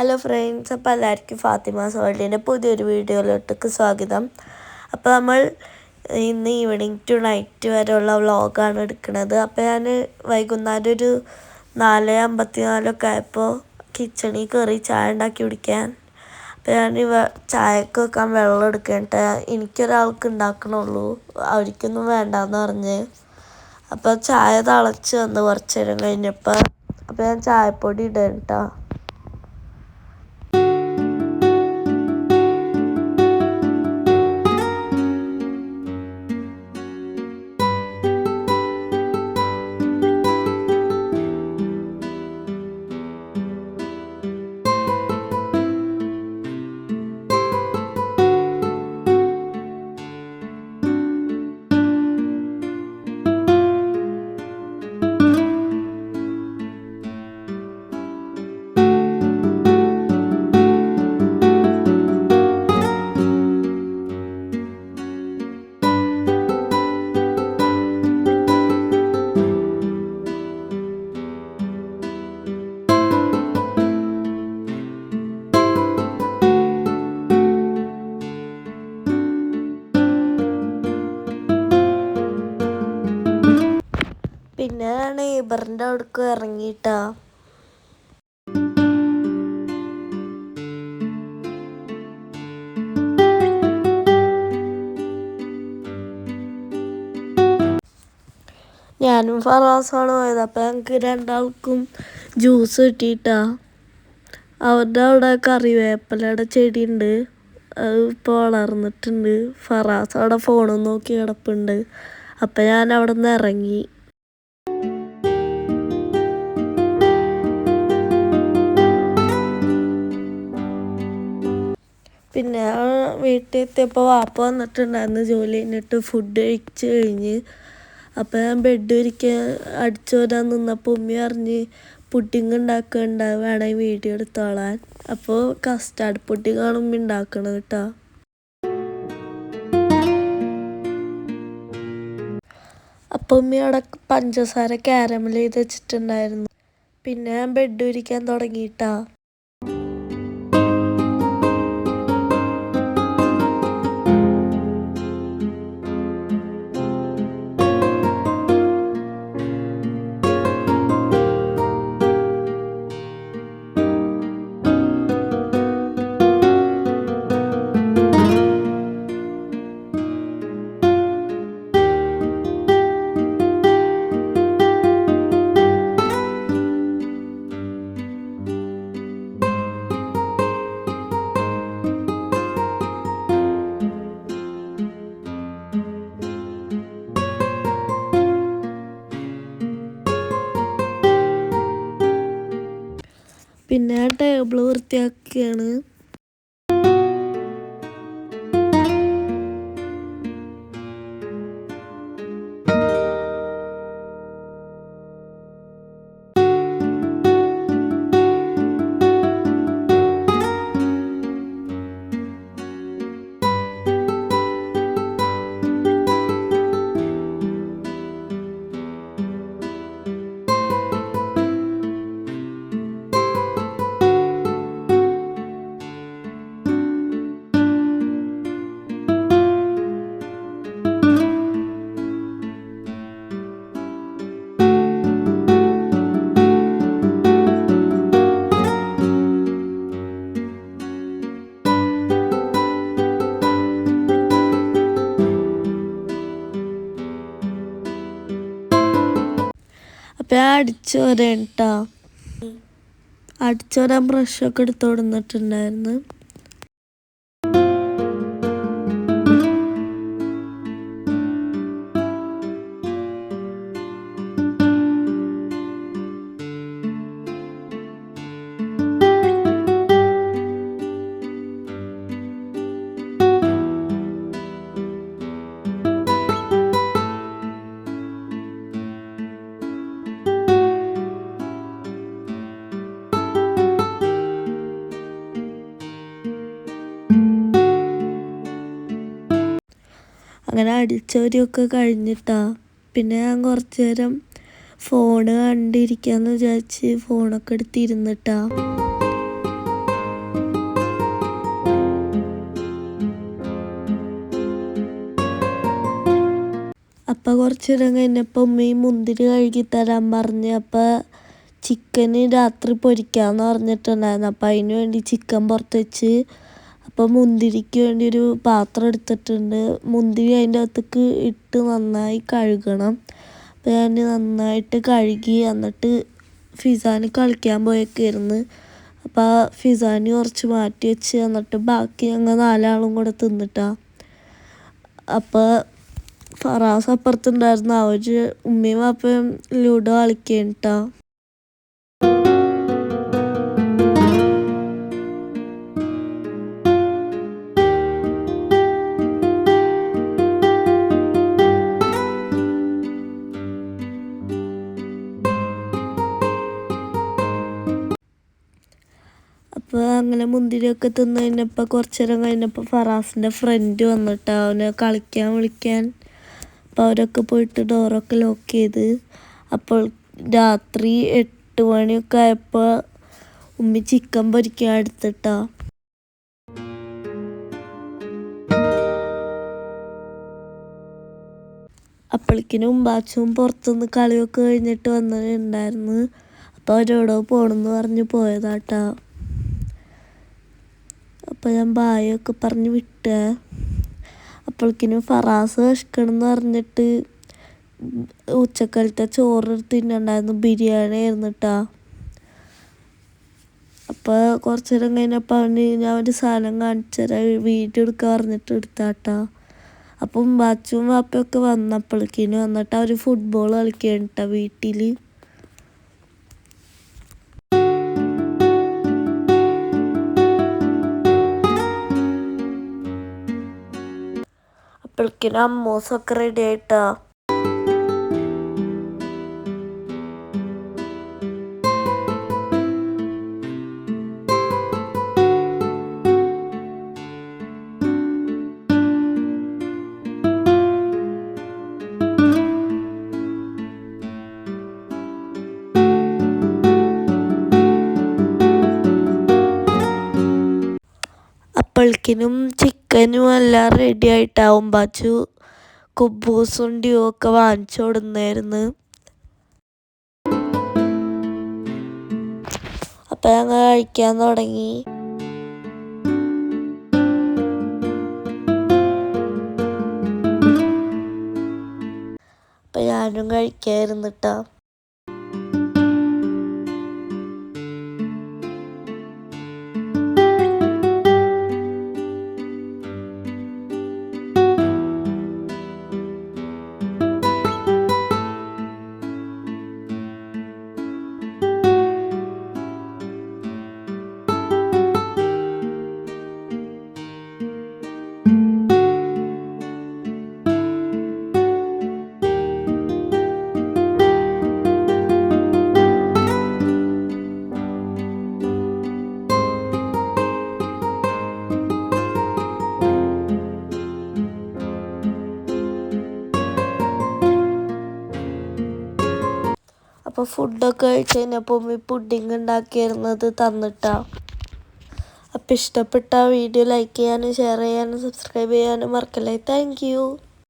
Hello friends, അപ്പോൾ എല്ലാവർക്കും ഫാത്തിമാസ് വേൾഡിൻ്റെ പുതിയൊരു വീഡിയോയിലോട്ടേക്ക് സ്വാഗതം. അപ്പോൾ നമ്മൾ ഇന്ന് ഈവനിങ് ടു നൈറ്റ് വരെയുള്ള വ്ളോഗാണ് എടുക്കുന്നത്. അപ്പോൾ ഞാൻ വൈകുന്നേരം ഒരു 4:54 ആയപ്പോൾ കിച്ചണിൽ കയറി ചായ ഉണ്ടാക്കി കുടിക്കാൻ. അപ്പോൾ ഞാൻ ചായക്ക് വെക്കാൻ വെള്ളം എടുക്കേണ്ട എനിക്കൊരാൾക്ക് ഉണ്ടാക്കണുള്ളൂ, അവർക്കൊന്നും വേണ്ടാന്ന് പറഞ്ഞ്. അപ്പോൾ ചായ തിളച്ച് വന്ന് കുറച്ച് നേരം കഴിഞ്ഞപ്പോൾ അപ്പോൾ ഞാൻ ചായപ്പൊടി ഇടേണ്ട. പിന്നെ നെയ്ബറിൻ്റെ അവിടേക്ക് ഇറങ്ങിയിട്ടാ. ഞാനും ഫറാസാണ് പോയത്. അപ്പം ഞങ്ങൾക്ക് രണ്ടാൾക്കും ജ്യൂസ് കിട്ടിയിട്ടാ. അവരുടെ അവിടെ കറിവേപ്പിലയുടെ ചെടി ഉണ്ട്, അത് ഇപ്പോൾ വളർന്നിട്ടുണ്ട്. ഫറാസ് അവിടെ ഫോണും നോക്കി കിടപ്പുണ്ട്. അപ്പം ഞാൻ അവിടെ നിന്ന് ഇറങ്ങി. പിന്നെ വീട്ടിൽ എത്തിയപ്പോൾ വാപ്പ വന്നിട്ടുണ്ടായിരുന്നു ജോലി കഴിഞ്ഞിട്ട്. ഫുഡ് കഴിച്ച് കഴിഞ്ഞ് അപ്പോൾ ഞാൻ ബെഡ് ഇരിക്കാൻ അടിച്ചു വരാൻ നിന്നപ്പോൾ ഉമ്മി പറഞ്ഞ് പുഡിങ് ഉണ്ടാക്കണ്ട, വേണമെങ്കിൽ വീഡിയോ എടുത്തോളാൻ. അപ്പോൾ കസ്റ്റാർഡ് പുഡിങ്ങാണ് ഉമ്മി ഉണ്ടാക്കണത് കേട്ടോ. അപ്പോൾ ഉമ്മി അവിടെ പഞ്ചസാര കാരമൽ ചെയ്ത് വെച്ചിട്ടുണ്ടായിരുന്നു. പിന്നെ ഞാൻ ബെഡ് ഇരിക്കാൻ തുടങ്ങിയിട്ടാ. പിന്നെ ആ ടേബിൾ വൃത്തിയാക്കുകയാണ്. അപ്പം അടിച്ചു വരാൻ കേട്ടോ. അടിച്ചു വരാൻ ബ്രഷൊക്കെ എടുത്ത് കൊടുത്തിട്ടുണ്ടായിരുന്നു. അങ്ങനെ അടിച്ചവരൊക്കെ കഴിഞ്ഞിട്ടാ. പിന്നെ ഞാൻ കുറച്ച് നേരം ഫോണ് കണ്ടിരിക്കാന്ന് വിചാരിച്ച് ഫോണൊക്കെ എടുത്തിരുന്നിട്ടാ. അപ്പോൾ കുറച്ച് നേരം കഴിഞ്ഞപ്പോൾ ഉമ്മയും മുന്തിരി കഴുകി തരാൻ പറഞ്ഞ്. അപ്പോൾ ചിക്കന് രാത്രി പൊരിക്കാമെന്ന് പറഞ്ഞിട്ടുണ്ടായിരുന്നു. അപ്പോൾ അതിന് വേണ്ടി ചിക്കൻ പുറത്ത് വെച്ച്. അപ്പോൾ മുന്തിരിക്ക് വേണ്ടി ഒരു പാത്രം എടുത്തിട്ടുണ്ട്. മുന്തിരി അതിൻ്റെ അകത്തേക്ക് ഇട്ട് നന്നായി കഴുകണം. അപ്പോൾ ഞാൻ നന്നായിട്ട് കഴുകി എന്നിട്ട് ഫിസാന് കളിക്കാൻ പോയേക്കായിരുന്നു. അപ്പോൾ ഫിസാന് കുറച്ച് മാറ്റി വെച്ച് എന്നിട്ട് ബാക്കി ഞങ്ങൾ 4 ആളും കൂടെ തിന്നിട്ടാ. അപ്പോൾ ഫറാസ് അപ്പുറത്തുണ്ടായിരുന്നു. അവർ ഉമ്മയും വാപ്പയും ലൂഡോ കളിക്കേണ്ടിട്ടാ. അപ്പോൾ അങ്ങനെ മുന്തിരിയൊക്കെ തിന്ന് കഴിഞ്ഞപ്പോൾ കുറച്ച് നേരം കഴിഞ്ഞപ്പോൾ ഫറാസിൻ്റെ ഫ്രണ്ട് വന്നിട്ട് അവനെ കളിക്കാൻ വിളിക്കാൻ. അപ്പോൾ അവരൊക്കെ പോയിട്ട് ഡോറൊക്കെ ലോക്ക് ചെയ്ത്. അപ്പോൾ രാത്രി 8 മണിയൊക്കെ ആയപ്പോൾ ഉമ്മി ചിക്കൻ പൊരിക്കാൻ എടുത്തിട്ടാ. അപ്പോഴേക്കിനും ബാച്ചും പുറത്തുനിന്ന് കളിയൊക്കെ കഴിഞ്ഞിട്ട് വന്നിട്ടുണ്ടായിരുന്നു. അപ്പോൾ അവരോടോ പോകണമെന്ന് പറഞ്ഞ് പോയതാട്ടാ. അപ്പോൾ ഞാൻ ബായൊക്കെ പറഞ്ഞ് വിട്ടേ. അപ്പോഴേക്കിനും ഫറാസ് വിശക്കണമെന്ന് പറഞ്ഞിട്ട് ഉച്ചക്കാലത്തെ ചോറ് തിന്നുണ്ടായിരുന്നു. ബിരിയാണി ആയിരുന്നിട്ടാ. അപ്പോൾ കുറച്ച് നേരം കഴിഞ്ഞപ്പോൾ ഞാൻ ഒരു സാധനം കാണിച്ചു തരാം, വീഡിയോ എടുക്കാൻ പറഞ്ഞിട്ട് എടുത്താട്ടാ. അപ്പം ബാച്ചും വാപ്പയൊക്കെ വന്നപ്പോഴേക്കിനും വന്നിട്ട് അവർ ഫുട്ബോൾ കളിക്കാനിട്ടാ വീട്ടിൽ. അപ്പോഴേക്കിനും അമ്മൂസൊക്കെ റെഡി ആയിട്ടാ. അപ്പോഴേക്കിനും ചിക്കനും എല്ലാം റെഡി ആയിട്ടാവും. ബാച്ചു കുബൂസും ഡ്യൂ ഒക്കെ വാങ്ങിച്ചു കൊടുന്നായിരുന്നു. അപ്പം ഞങ്ങൾ കഴിക്കാൻ തുടങ്ങി. അപ്പം ഞാനും കഴിക്കാതിരുന്നിട്ടാ. അപ്പോൾ ഫുഡൊക്കെ കഴിച്ച് കഴിഞ്ഞപ്പോൾ ഉമ്മി പുഡിങ് ഉണ്ടാക്കിയിരുന്നത് തന്നിട്ടാ. അപ്പോൾ ഇഷ്ടപ്പെട്ട വീഡിയോ ലൈക്ക് ചെയ്യാനും ഷെയർ ചെയ്യാനും സബ്സ്ക്രൈബ് ചെയ്യാനും മറക്കല്ലേ. Thank you.